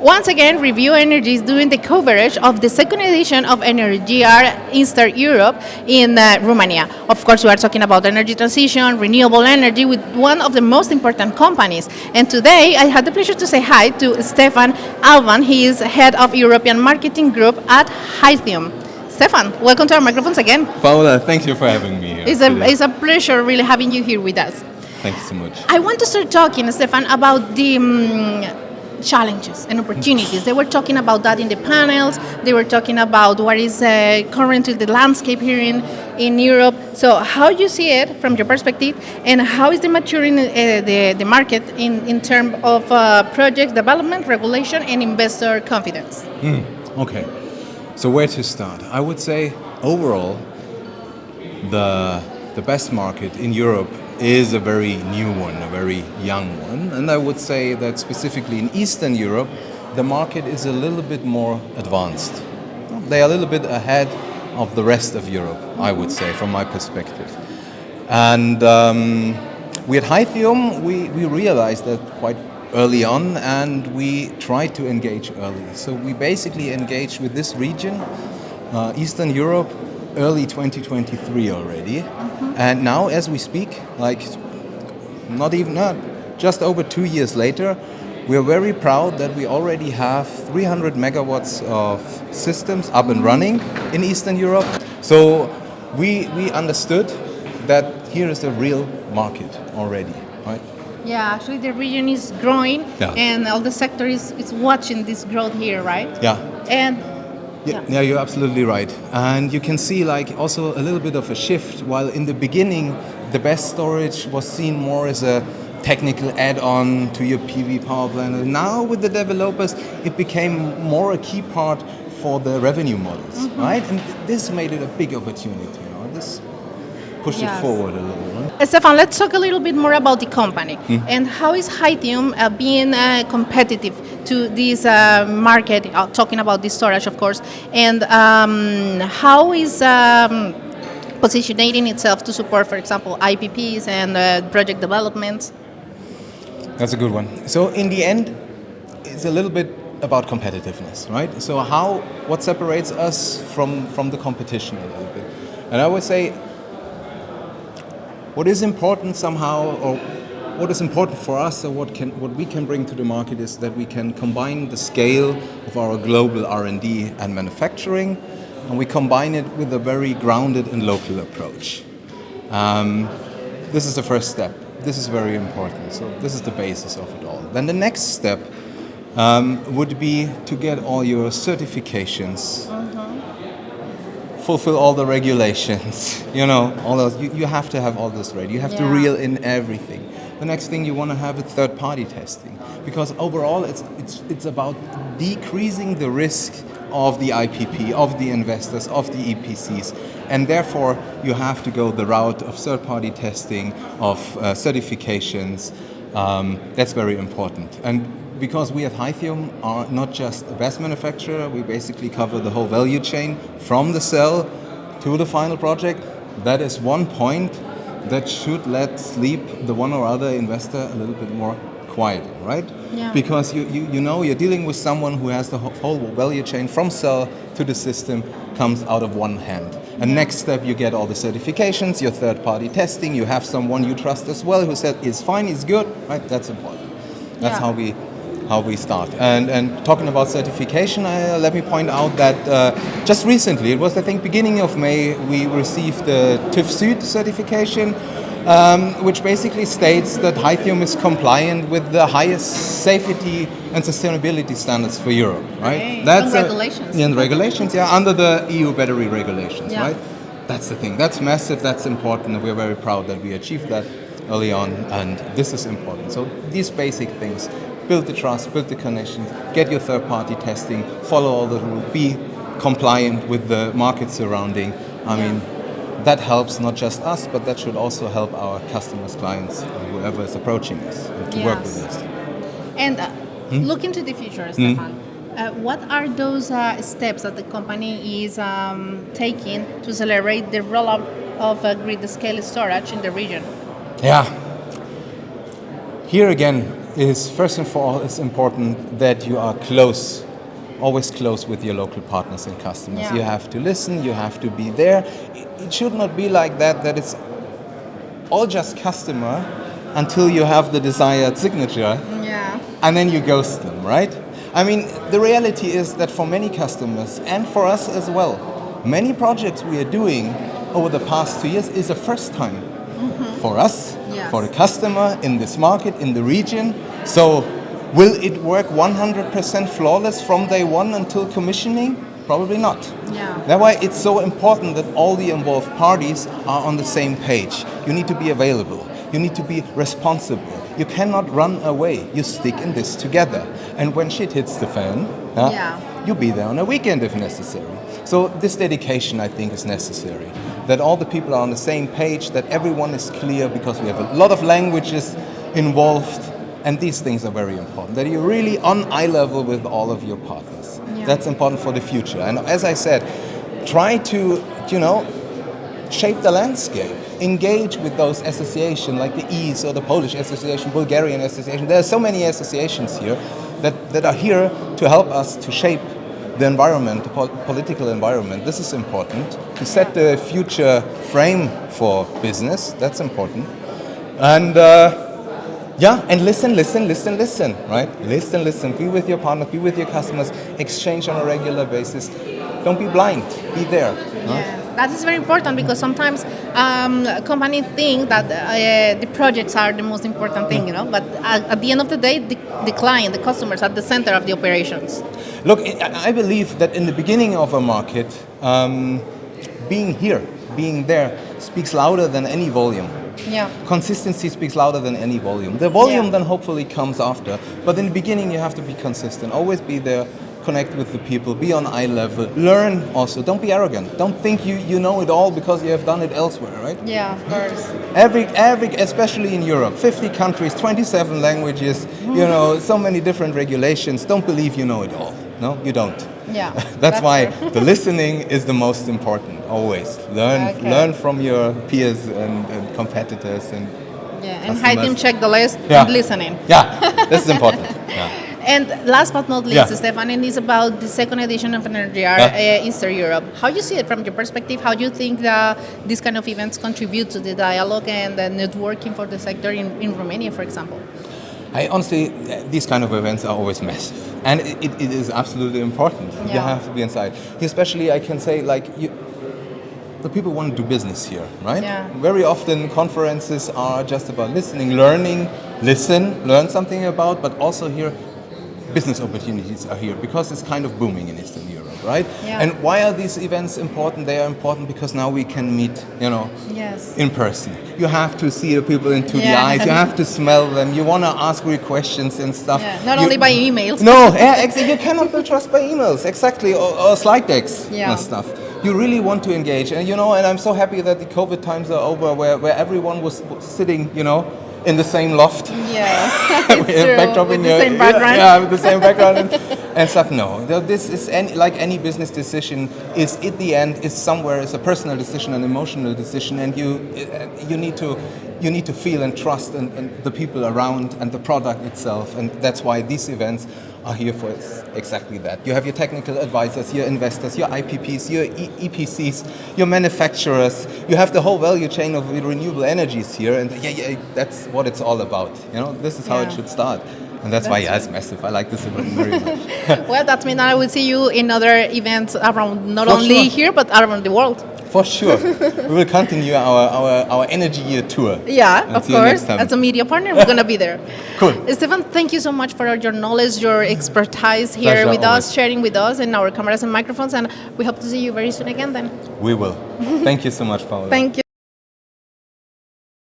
Once again, Review Energy is doing the coverage of the second edition of Energyear Eastern Europe in Romania. Of course, we are talking about energy transition, renewable energy with one of the most important companies. And today, I had the pleasure to say hi to Stefan Allwang. He is head of European Marketing Group at Hithium. Stefan, welcome to our microphones again. Paola, thank you for having me here. It's a pleasure really having you here with us. Thank you so much. I want to start talking, Stefan, about the challenges and opportunities. They were talking about that in the panels. They were talking about what is currently the landscape here in Europe. So how you see it from your perspective, and how is the maturing the market in terms of project development, regulation, and investor confidence? Okay, so where to start? I would say overall, the best market in Europe is a very new one, a very young one. And I would say that specifically in Eastern Europe, the market is a little bit more advanced. They are a little bit ahead of the rest of Europe, I would say, from my perspective. And we at Hithium, we realized that quite early on, and we tried to engage early. So we basically engaged with this region, Eastern Europe, early 2023 already. And now, as we speak, just over 2 years later, we're very proud that we already have 300 megawatts of systems up and running in Eastern Europe. So we understood that here is a real market already, right? Yeah, actually the region is growing, and all the sector is watching this growth here, right? Yeah. And yeah, you're absolutely right. And you can see also a little bit of a shift. While in the beginning, the best storage was seen more as a technical add-on to your PV power plant. And now with the developers, it became more a key part for the revenue models, right? And this made it a big opportunity. This pushed it forward a little. Right? Stefan, let's talk a little bit more about the company and how is Hithium being competitive to this market, talking about the storage, of course, and how is positioning itself to support, for example, IPPs and project developments? That's a good one. So in the end, it's a little bit about competitiveness, right? So what separates us from the competition a little bit? And I would say what is important somehow, or what is important for us, or what we can bring to the market, is that we can combine the scale of our global R&D and manufacturing, and we combine it with a very grounded and local approach. This is the first step. This is very important. So this is the basis of it all. Then the next step would be to get all your certifications, fulfill all the regulations, all those. You have to have all this ready. You have to reel in everything. The next thing, you want to have a third-party testing, because overall it's about decreasing the risk of the IPP, of the investors, of the EPCs, and therefore you have to go the route of third-party testing, of certifications. That's very important. And because we at Hithium are not just a BESS manufacturer, we basically cover the whole value chain from the cell to the final project. That is one point that should let sleep the one or other investor a little bit more quiet, right? Yeah. Because you're dealing with someone who has the whole value chain from cell to the system comes out of one hand. And next step, you get all the certifications, your third-party testing, you have someone you trust as well who said it's fine, it's good, right? That's important. That's how we start. And talking about certification, let me point out that just recently, it was I think beginning of May, we received the TÜV Süd certification, which basically states that Hithium is compliant with the highest safety and sustainability standards for Europe, right? Okay. That's regulations. And regulations, under the EU battery regulations, Yeah. right? That's the thing. That's massive. That's important, and we're very proud that we achieved that early on, and this is important. So these basic things: build the trust, build the connections, get your third-party testing, follow all the rules, be compliant with the market surrounding. I mean, that helps not just us, but that should also help our customers, clients, whoever is approaching us to work with us. And look into the future, Stefan. What are those steps that the company is taking to accelerate the rollout of grid-scale storage in the region? Yeah. Here again, is first and foremost it's important that you are close, always close with your local partners and customers. Yeah. You have to listen, you have to be there. It should not be like that it's all just customer until you have the desired signature Yeah. and then you ghost them, right? I mean, the reality is that for many customers and for us as well, many projects we are doing over the past 2 years is a first time for us, Yes. for the customer in this market, in the region. So will it work 100% flawless from day one until commissioning? Probably not. Yeah. That's why it's so important that all the involved parties are on the same page. You need to be available. You need to be responsible. You cannot run away. You stick in this together. And when shit hits the fan, you be there on a weekend if necessary. So this dedication, I think, is necessary. That all the people are on the same page, that everyone is clear, because we have a lot of languages involved, and these things are very important. That you're really on eye level with all of your partners. Yeah. That's important for the future. And as I said, try to, shape the landscape. Engage with those associations like the EASE or the Polish Association, Bulgarian Association. There are so many associations here that are here to help us to shape the environment, the political environment. This is important. To set the future frame for business, that's important. And and listen, right? Listen. Be with your partners, be with your customers, exchange on a regular basis. Don't be blind, be there. Yeah, that is very important, because sometimes companies think that the projects are the most important thing, but at the end of the day, the client, the customers are at the center of the operations. Look, I believe that in the beginning of a market, being here, being there, speaks louder than any volume. Yeah. Consistency speaks louder than any volume. The volume then hopefully comes after. But in the beginning, you have to be consistent. Always be there, connect with the people, be on eye level. Learn also. Don't be arrogant. Don't think you know it all because you have done it elsewhere, right? Yeah, of course. Every, especially in Europe, 50 countries, 27 languages, so many different regulations. Don't believe you know it all. No, you don't. Yeah. That's why true. the listening is the most important. Always learn from your peers and competitors and and Hithium check the list and listening. Yeah, this is important. Yeah. And last but not least, Stefan, and it's about the second edition of Energyear Eastern Europe. How you see it from your perspective? How do you think that these kind of events contribute to the dialogue and the networking for the sector in Romania, for example? Honestly, these kind of events are always massive. And it is absolutely important. Yeah. You have to be inside. Especially, I can say, the people want to do business here, right? Yeah. Very often conferences are just about listening, learning, learn something about, but also here, business opportunities are here because it's kind of booming in Eastern Europe, right? Yeah. And why are these events important? They are important because now we can meet, in person. You have to see the people into the eyes. You have to smell them. You want to ask real questions and stuff. Yeah. Not only by emails. No, exactly. You cannot build trust by emails, exactly, or slide decks and stuff. You really want to engage, and and I'm so happy that the COVID times are over, where everyone was sitting, in the same loft. Yeah, it's with the same background. Yeah, with the same background and stuff. No, this is like any business decision. Is at the end is somewhere is a personal decision, an emotional decision, and you need to feel and trust and the people around and the product itself, and that's why these events are here for exactly that. You have your technical advisors, your investors, your IPPs, your EPCs, your manufacturers. You have the whole value chain of renewable energies here, and that's what it's all about. This is how it should start. And that's why, it's massive. I like this event very much. Well, that means I will see you in other events around, not For only sure. here, but around the world. For sure. We will continue our Energyear tour. Yeah, of Until course. next time. As a media partner, we're going to be there. Cool. Stefan, thank you so much for your knowledge, your expertise here Pleasure, with always. us, sharing with us and our cameras and microphones. And we hope to see you very soon again then. We will. Thank you so much, Paula. Thank you.